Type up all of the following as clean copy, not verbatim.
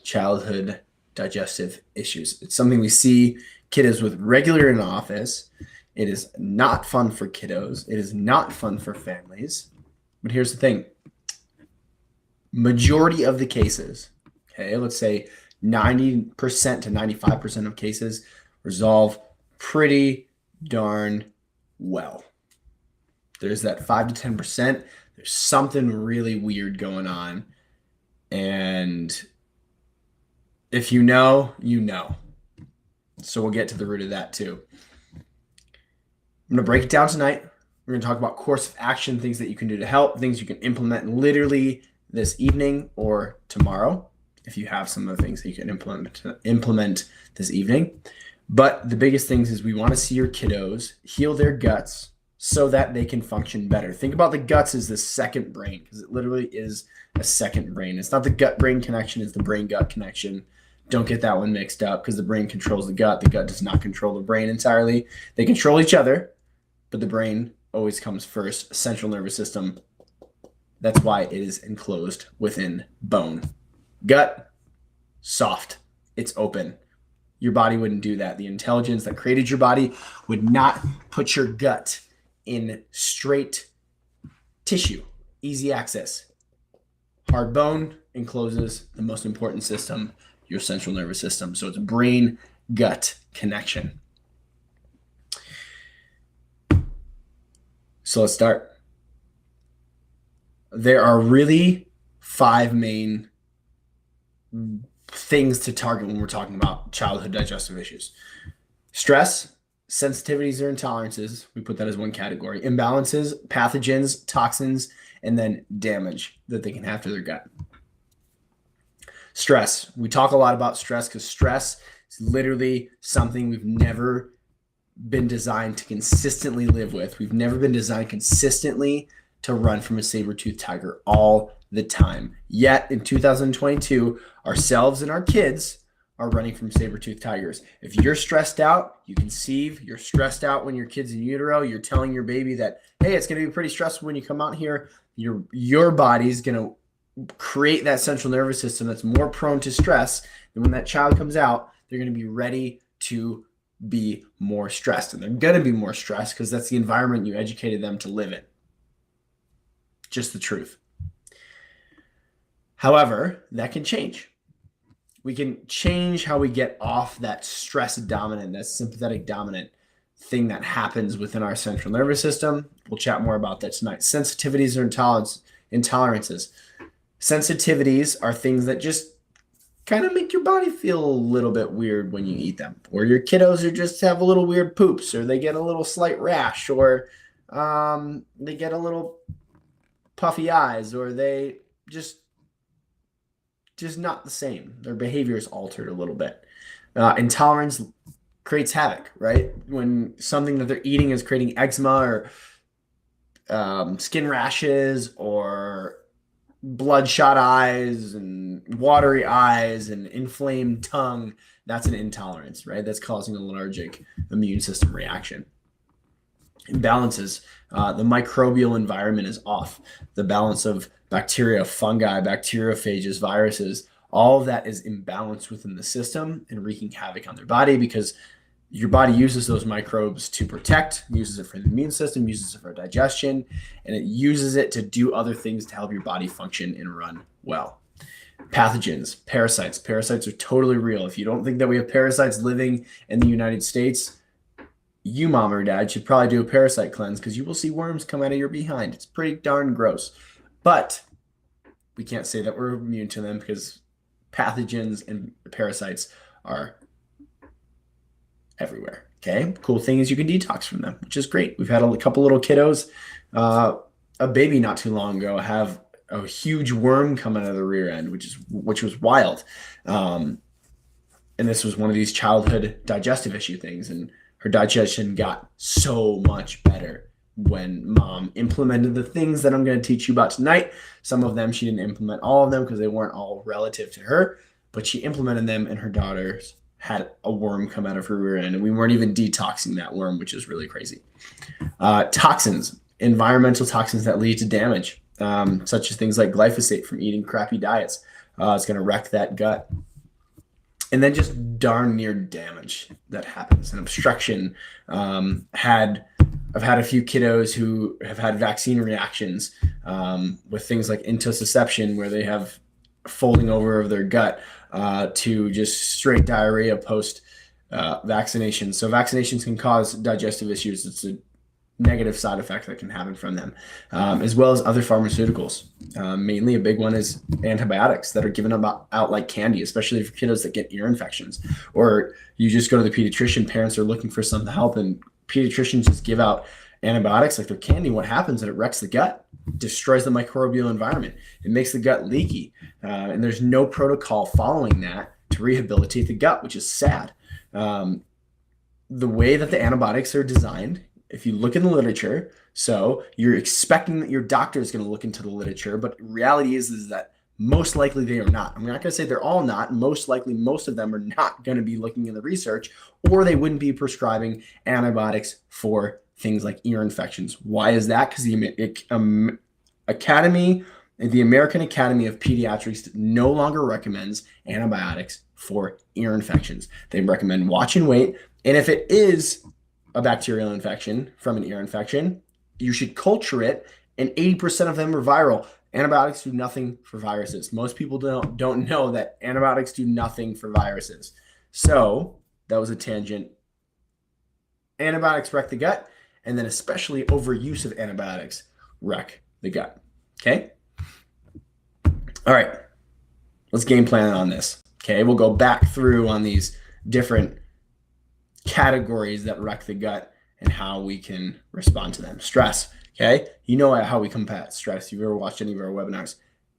childhood digestive issues. It's something we see kiddos with regular in the office. It is not fun for kiddos. It is not fun for families. But here's the thing. Majority of the cases, okay, let's say 90% to 95% of cases resolve pretty darn well. There's that 5 to 10%. There's something really weird going on. And if you know, you know. So we'll get to the root of that too. I'm going to break it down tonight. We're going to talk about course of action, things that you can do to help, things you can implement literally this evening or tomorrow, if you have some of the things that you can implement this evening. But the biggest things is we want to see your kiddos heal their guts so that they can function better. Think about the guts as the second brain, because it literally is a second brain. It's not the gut-brain connection, it's the brain-gut connection. Don't get that one mixed up, because the brain controls the gut. The gut does not control the brain entirely. They control each other, but the brain always comes first. Central nervous system. That's why it is enclosed within bone. Gut, soft. It's open. Your body wouldn't do that. The intelligence that created your body would not put your gut in straight tissue. Easy access. Hard bone encloses the most important system, your central nervous system. So it's brain-gut connection. So let's start. There are really 5 main things to target when we're talking about childhood digestive issues. Stress, sensitivities or intolerances, we put that as one category. Imbalances, pathogens, toxins, and then damage that they can have to their gut. Stress. We talk a lot about stress because stress is literally something we've never been designed to consistently live with. We've never been designed consistently to run from a saber-toothed tiger all the time. Yet in 2022, ourselves and our kids are running from saber-toothed tigers. If you're stressed out, you conceive, you're stressed out when your kid's in utero, you're telling your baby that, hey, it's going to be pretty stressful when you come out here. Your body's going to create that central nervous system that's more prone to stress. And when that child comes out, they're going to be ready to be more stressed. And they're going to be more stressed because that's the environment you educated them to live in. Just the truth. However, that can change. We can change how we get off that stress dominant, that sympathetic dominant thing that happens within our central nervous system. We'll chat more about that tonight. Sensitivities or intolerances. Sensitivities are things that just kind of make your body feel a little bit weird when you eat them, or your kiddos are just have a little weird poops, or they get a little slight rash, or they get a little puffy eyes, or they just not the same. Their behavior is altered a little bit. Intolerance creates havoc, right? When something that they're eating is creating eczema or skin rashes or bloodshot eyes and watery eyes and inflamed tongue, that's an intolerance, right? That's causing an allergic immune system reaction. Imbalances. The microbial environment is off. The balance of bacteria, fungi, bacteriophages, viruses, all of that is imbalanced within the system and wreaking havoc on their body, because your body uses those microbes to protect, uses it for the immune system, uses it for digestion, and it uses it to do other things to help your body function and run well. Pathogens, parasites. Parasites are totally real. If you don't think that we have parasites living in the United States, you, mom or dad, should probably do a parasite cleanse, because you will see worms come out of your behind. It's pretty darn gross. But we can't say that we're immune to them, because pathogens and parasites are everywhere. Okay. Cool thing is you can detox from them, which is great. We've had a couple little kiddos, a baby not too long ago, have a huge worm come out of the rear end, which was wild. And this was one of these childhood digestive issue things. And her digestion got so much better when mom implemented the things that I'm going to teach you about tonight. Some of them she didn't implement all of them because they weren't all relative to her, but she implemented them, and her daughters had a worm come out of her rear end, and we weren't even detoxing that worm, which is really crazy. Toxins, environmental toxins that lead to damage, such as things like glyphosate from eating crappy diets. It's going to wreck that gut. And then just darn near damage that happens, an obstruction. I've had a few kiddos who have had vaccine reactions with things like intussusception, where they have folding over of their gut to just straight diarrhea post vaccination. So vaccinations can cause digestive issues. It's a negative side effect that can happen from them, as well as other pharmaceuticals. Mainly a big one is antibiotics that are given out like candy, especially for kiddos that get ear infections. Or you just go to the pediatrician, parents are looking for some help, and pediatricians just give out antibiotics like they're candy. What happens is it wrecks the gut, destroys the microbial environment. It makes the gut leaky. And there's no protocol following that to rehabilitate the gut, which is sad. The way that the antibiotics are designed, if you look in the literature, so you're expecting that your doctor is going to look into the literature, but reality is that most likely they are not. I'm not going to say they're all not. Most likely, most of them are not going to be looking in the research, or they wouldn't be prescribing antibiotics for things like ear infections. Why is that? Because the American Academy of Pediatrics no longer recommends antibiotics for ear infections. They recommend watch and wait. And if it is a bacterial infection from an ear infection, you should culture it, and 80% of them are viral. Antibiotics do nothing for viruses. Most people don't know that antibiotics do nothing for viruses. So that was a tangent. Antibiotics wreck the gut, and then especially overuse of antibiotics wreck the gut. Okay? All right. Let's game plan on this. Okay? We'll go back through on these different categories that wreck the gut and how we can respond to them. Stress. Okay? You know how we combat stress. You've ever watched any of our webinars.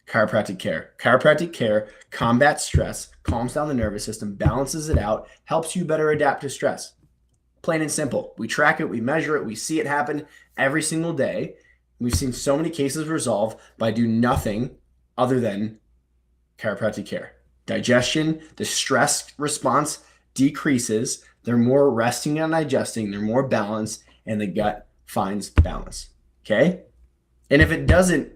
Chiropractic care. Chiropractic care combats stress, calms down the nervous system, balances it out, helps you better adapt to stress. Plain and simple. We track it, we measure it, we see it happen every single day. We've seen so many cases resolve by doing nothing other than chiropractic care. Digestion, the stress response decreases. They're more resting and digesting. They're more balanced, and the gut finds balance. Okay? And if it doesn't,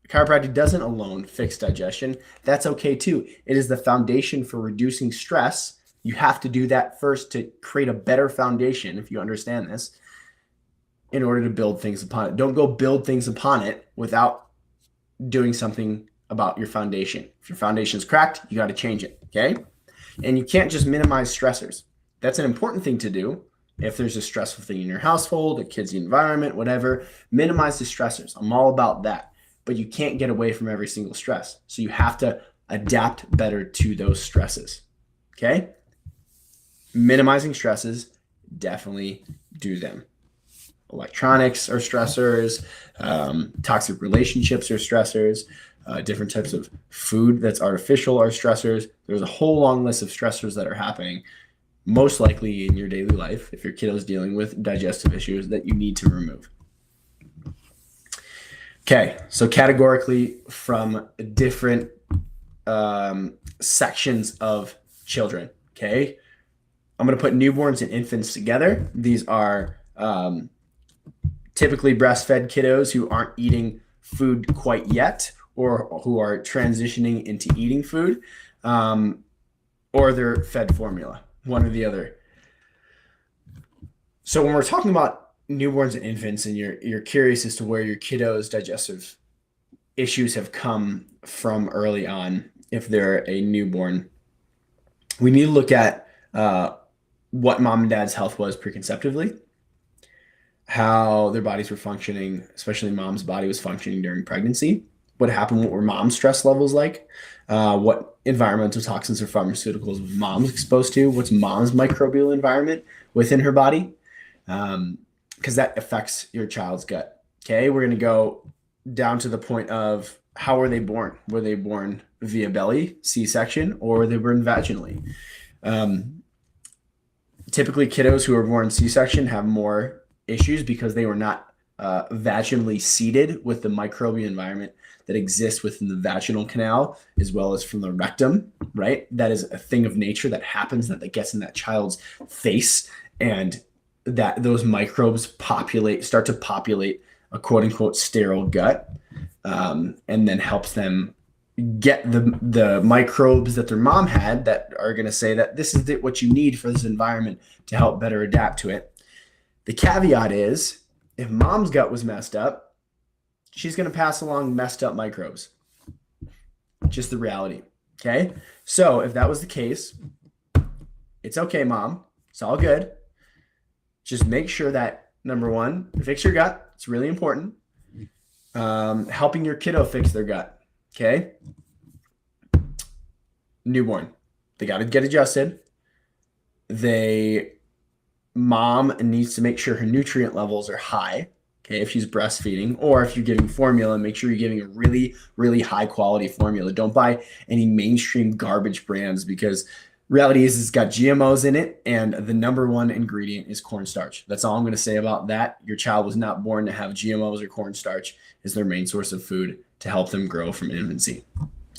chiropractic doesn't alone fix digestion, that's okay too. It is the foundation for reducing stress. You have to do that first to create a better foundation, if you understand this, in order to build things upon it. Don't go build things upon it without doing something about your foundation. If your foundation is cracked, you got to change it. Okay? And you can't just minimize stressors. That's an important thing to do. If there's a stressful thing in your household, a kid's environment, whatever, minimize the stressors. I'm all about that. But you can't get away from every single stress. So you have to adapt better to those stresses. Okay? Minimizing stresses, definitely do them. Electronics are stressors. Toxic relationships are stressors. Different types of food that's artificial are stressors. There's a whole long list of stressors that are happening most likely in your daily life if your kiddo is dealing with digestive issues that you need to remove. Okay, so categorically from different sections of children, okay? I'm going to put newborns and infants together. These are typically breastfed kiddos who aren't eating food quite yet, or who are transitioning into eating food, or they're fed formula, one or the other. So when we're talking about newborns and infants, and you're curious as to where your kiddos' digestive issues have come from early on, if they're a newborn, we need to look at what mom and dad's health was preconceptively, how their bodies were functioning, especially mom's body was functioning during pregnancy, what happened, what were mom's stress levels like, what environmental toxins or pharmaceuticals mom's exposed to, what's mom's microbial environment within her body, because that affects your child's gut. Okay, we're going to go down to the point of how were they born? Were they born via belly, C-section, or were they born vaginally? Typically, kiddos who are born C-section have more issues because they were not vaginally seeded with the microbial environment that exists within the vaginal canal, as well as from the rectum, right? That is a thing of nature that happens, that gets in that child's face, and that those microbes start to populate a quote unquote sterile gut, and then helps them get the microbes that their mom had that are going to say that this is what you need for this environment to help better adapt to it. The caveat is if mom's gut was messed up, she's going to pass along messed up microbes. Just the reality. Okay. So if that was the case, it's okay, mom. It's all good. Just make sure that, number one, fix your gut. It's really important. Helping your kiddo fix their gut. Okay. Newborn. They got to get adjusted. Mom needs to make sure her nutrient levels are high. Okay. If she's breastfeeding, or if you're giving formula, make sure you're giving a really, really high quality formula. Don't buy any mainstream garbage brands, because reality is it's got GMOs in it, and the number one ingredient is cornstarch. That's all I'm going to say about that. Your child was not born to have GMOs or cornstarch is their main source of food to help them grow from infancy.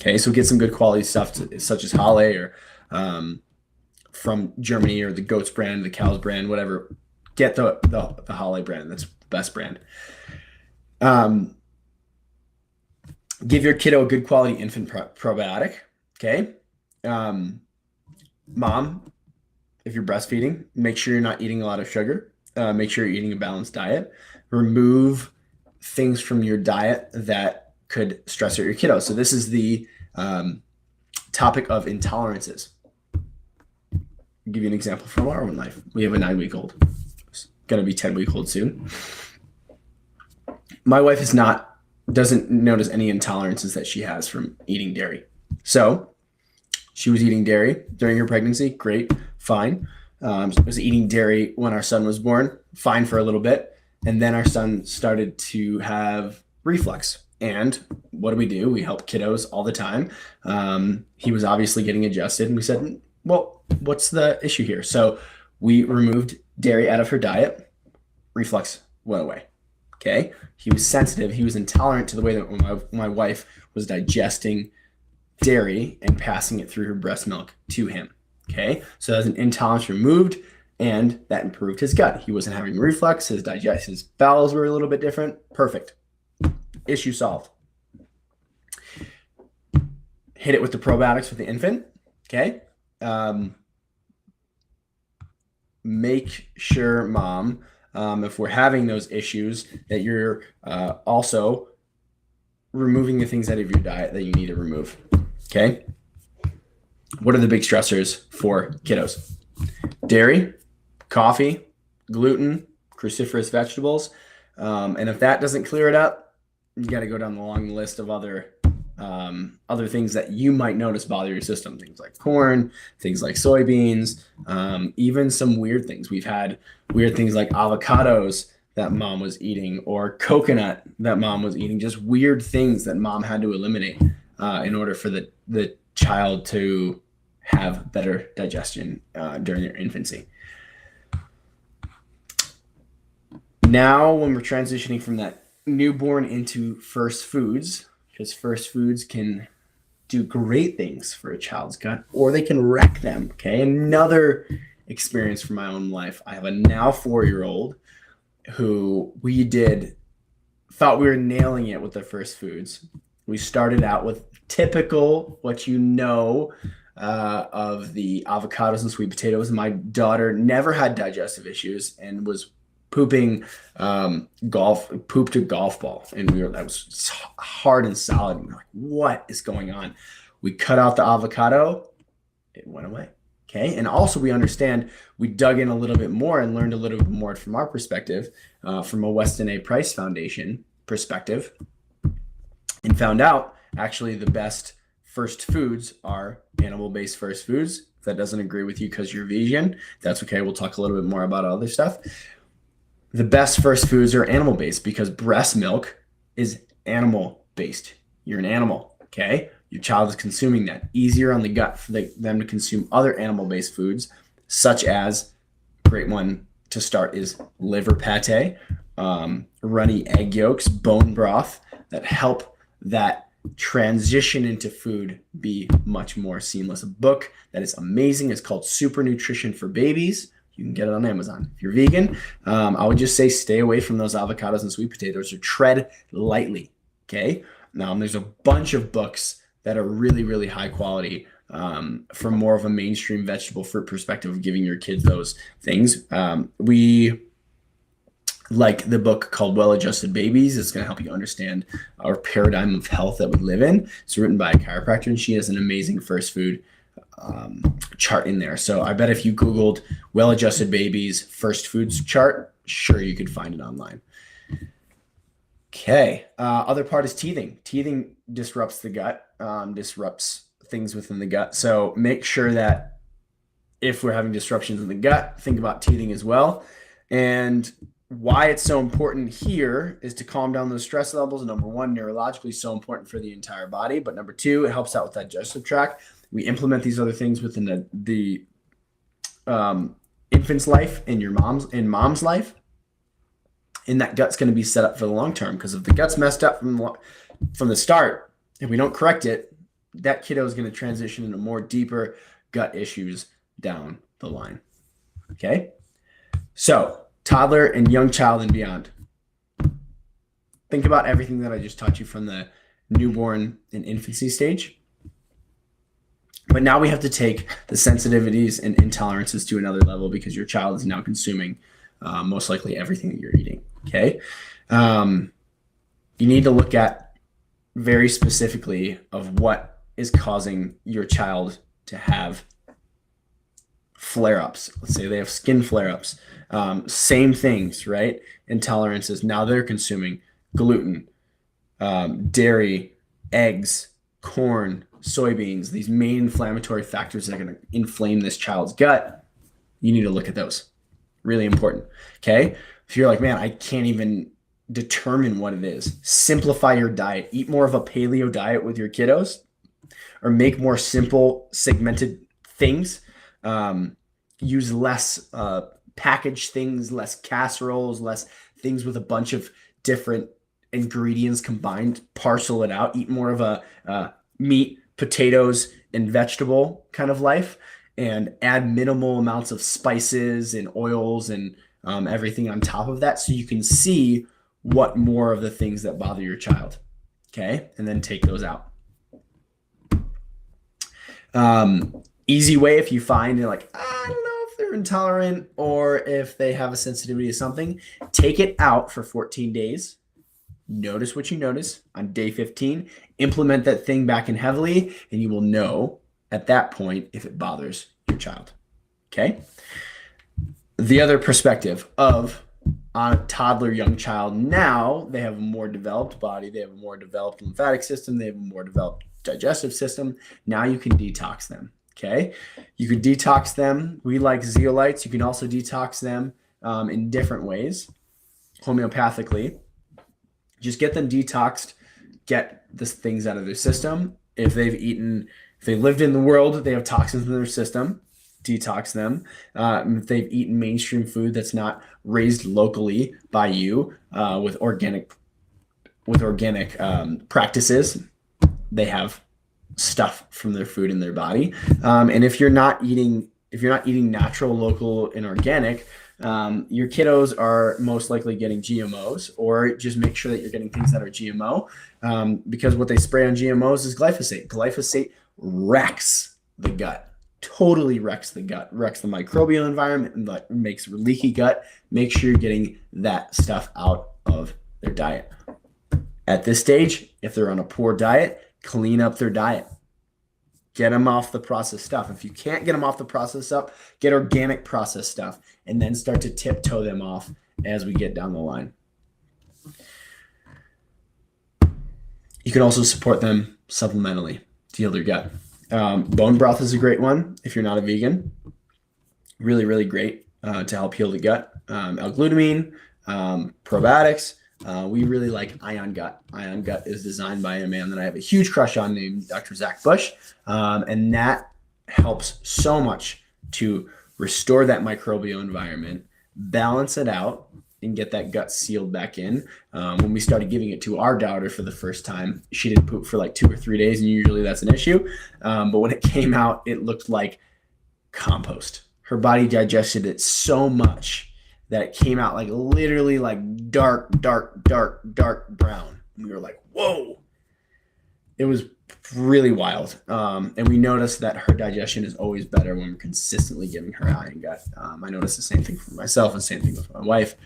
Okay, so get some good quality stuff such as Halle or from Germany, or the goat's brand, the cow's brand, whatever. Get the Halle brand. That's the best brand. Give your kiddo a good quality infant probiotic. Okay. Mom, if you're breastfeeding, make sure you're not eating a lot of sugar. Make sure you're eating a balanced diet. Remove things from your diet that could stress out your kiddo. So this is the topic of intolerances. I'll give you an example from our own life. We have a 9-week-old. It's going to be 10-week-old soon. My wife doesn't notice any intolerances that she has from eating dairy. So she was eating dairy during her pregnancy. Great, fine. She was eating dairy when our son was born. Fine for a little bit. And then our son started to have reflux. And what do? We help kiddos all the time. He was obviously getting adjusted. And we said, well, what's the issue here? So we removed dairy out of her diet. Reflux went away. Okay. He was sensitive. He was intolerant to the way that my wife was digesting dairy and passing it through her breast milk to him. Okay. So that's an intolerance removed, and that improved his gut. He wasn't having reflux. His bowels were a little bit different. Perfect. Issue solved. Hit it with the probiotics with the infant. Okay. Make sure, mom, if we're having those issues, that you're also removing the things out of your diet that you need to remove. Okay. What are the big stressors for kiddos? Dairy, coffee, gluten, cruciferous vegetables. And if that doesn't clear it up, you got to go down the long list of other things that you might notice bother your system. Things like corn, things like soybeans, even some weird things. We've had weird things like avocados that mom was eating, or coconut that mom was eating. Just weird things that mom had to eliminate in order for the child to have better digestion during their infancy. Now, when we're transitioning from that newborn into first foods, because first foods can do great things for a child's gut, or they can wreck them. Okay, another experience from my own life. I have a now 4-year-old who thought we were nailing it with the first foods. We started out with typical, what of the avocados and sweet potatoes. My daughter never had digestive issues and was pooping pooped a golf ball, and that was hard and solid. And we're like, what is going on? We cut out the avocado, it went away. Okay. And also we dug in a little bit more and learned a little bit more from our perspective, from a Weston A. Price Foundation perspective, and found out actually the best first foods are animal-based first foods. If that doesn't agree with you because you're vegan, that's okay. We'll talk a little bit more about other stuff. The best first foods are animal-based, because breast milk is animal-based. You're an animal, okay? Your child is consuming that. Easier on the gut for them to consume other animal-based foods, such as, great one to start is liver pate, runny egg yolks, bone broth, that help that transition into food be much more seamless. A book that is amazing is called Super Nutrition for Babies. You can get it on Amazon. If you're vegan, I would just say stay away from those avocados and sweet potatoes, or tread lightly. Okay. Now there's a bunch of books that are really, really high quality from more of a mainstream vegetable fruit perspective of giving your kids those things. We like the book called Well-Adjusted Babies. It's going to help you understand our paradigm of health that we live in. It's written by a chiropractor, and she has an amazing first food chart in there. So I bet if you Googled Well-Adjusted Babies first foods chart, sure, you could find it online. Okay. Other part is teething. Teething disrupts the gut, disrupts things within the gut. So make sure that if we're having disruptions in the gut, think about teething as well. And why it's so important here is to calm down those stress levels. Number one, neurologically so important for the entire body. But number two, it helps out with digestive tract. We implement these other things within the infant's life and mom's life. And that gut's going to be set up for the long term, because if the gut's messed up from the start, if we don't correct it, that kiddo is going to transition into more deeper gut issues down the line. Okay. So toddler and young child and beyond. Think about everything that I just taught you from the newborn and infancy stage. But now we have to take the sensitivities and intolerances to another level, because your child is now consuming most likely everything that you're eating. Okay. You need to look at very specifically of what is causing your child to have flare-ups. Let's say they have skin flare-ups. Same things, right? Intolerances. Now they're consuming gluten, dairy, eggs, corn, soybeans, these main inflammatory factors that are going to inflame this child's gut. You need to look at those. Really important. Okay. If you're like, man, I can't even determine what it is, simplify your diet. Eat more of a paleo diet with your kiddos, or make more simple segmented things. Use less packaged things, less casseroles, less things with a bunch of different ingredients combined. Parcel it out. Eat more of a meat, potatoes, and vegetable kind of life, and add minimal amounts of spices and oils and everything on top of that, so you can see what more of the things that bother your child. Okay. And then take those out. Easy way, if you find you're like, I don't know if they're intolerant or if they have a sensitivity to something, take it out for 14 days. Notice what you notice. On day 15, implement that thing back in heavily, and you will know at that point if it bothers your child. Okay. The other perspective of on a toddler, young child, now they have a more developed body, they have a more developed lymphatic system, they have a more developed digestive system. Now you can detox them. Okay. You could detox them. We like zeolites. You can also detox them in different ways, homeopathically. Just get them detoxed, get the things out of their system. If they lived in the world, they have toxins in their system, detox them. If they've eaten mainstream food that's not raised locally by you with organic practices, they have stuff from their food in their body. And if you're not eating natural, local, and organic, your kiddos are most likely getting GMOs, or just make sure that you're getting things that are GMO, because what they spray on GMOs is glyphosate. Glyphosate wrecks the gut, totally wrecks the gut, wrecks the microbial environment, and makes leaky gut. Make sure you're getting that stuff out of their diet. At this stage, if they're on a poor diet, clean up their diet. Get them off the processed stuff. If you can't get them off the processed stuff, get organic processed stuff, and then start to tiptoe them off as we get down the line. You can also support them supplementally to heal their gut. Bone broth is a great one if you're not a vegan. Really, really great to help heal the gut. L-glutamine, probiotics. We really like Ion Gut. Ion Gut is designed by a man that I have a huge crush on named Dr. Zach Bush. And that helps so much to restore that microbial environment, balance it out, and get that gut sealed back in. When we started giving it to our daughter for the first time, she didn't poop for like 2 or 3 days, and usually that's an issue. But when it came out, it looked like compost. Her body digested it so much that it came out like literally like dark brown. And we were like, whoa. It was really wild. And we noticed that her digestion is always better when we're consistently giving her eye and gut. I noticed the same thing for myself and same thing with my wife.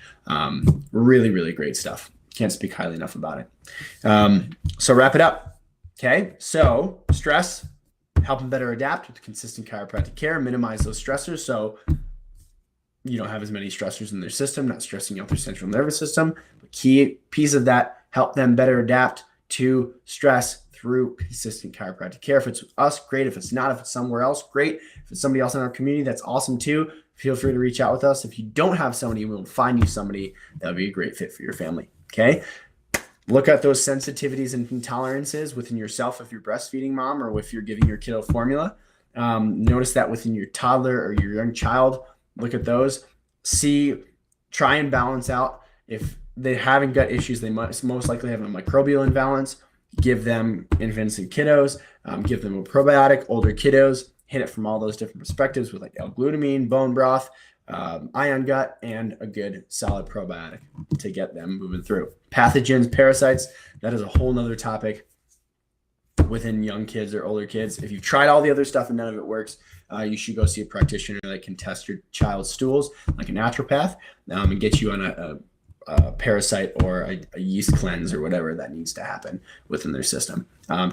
Really, really great stuff. Can't speak highly enough about it. So wrap it up. Okay. So stress, help them better adapt with consistent chiropractic care, minimize those stressors. So you don't have as many stressors in their system, not stressing out their central nervous system. But key piece of that, help them better adapt to stress through consistent chiropractic care. If it's with us, great. If it's not, if it's somewhere else, great. If it's somebody else in our community, that's awesome too. Feel free to reach out with us. If you don't have somebody, we'll find you somebody that would be a great fit for your family. Okay. Look at those sensitivities and intolerances within yourself if you're breastfeeding mom or if you're giving your kiddo formula. Notice that within your toddler or your young child. Look at those. Try and balance out. If they haven't gut issues, they must most likely have a microbial imbalance. Give them infants and kiddos. Give them a probiotic. Older kiddos, hit it from all those different perspectives with like L-glutamine, bone broth, ion gut, and a good solid probiotic to get them moving through. Pathogens, parasites, that is a whole nother topic within young kids or older kids. If you've tried all the other stuff and none of it works, you should go see a practitioner that can test your child's stools, like a naturopath, and get you on a parasite or a yeast cleanse or whatever that needs to happen within their system.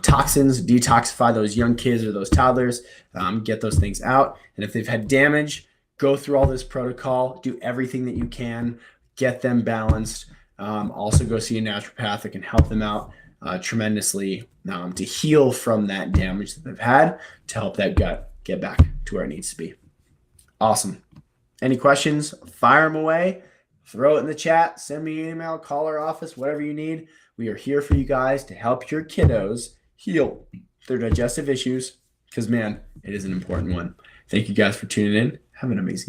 Toxins, detoxify those young kids or those toddlers, get those things out. And if they've had damage, go through all this protocol, do everything that you can, get them balanced. Also go see a naturopath that can help them out tremendously to heal from that damage that they've had, to help that gut get back to where it needs to be. Awesome. Any questions? Fire them away. Throw it in the chat. Send me an email. Call our office. Whatever you need. We are here for you guys to help your kiddos heal their digestive issues because, man, it is an important one. Thank you guys for tuning in. Have an amazing evening.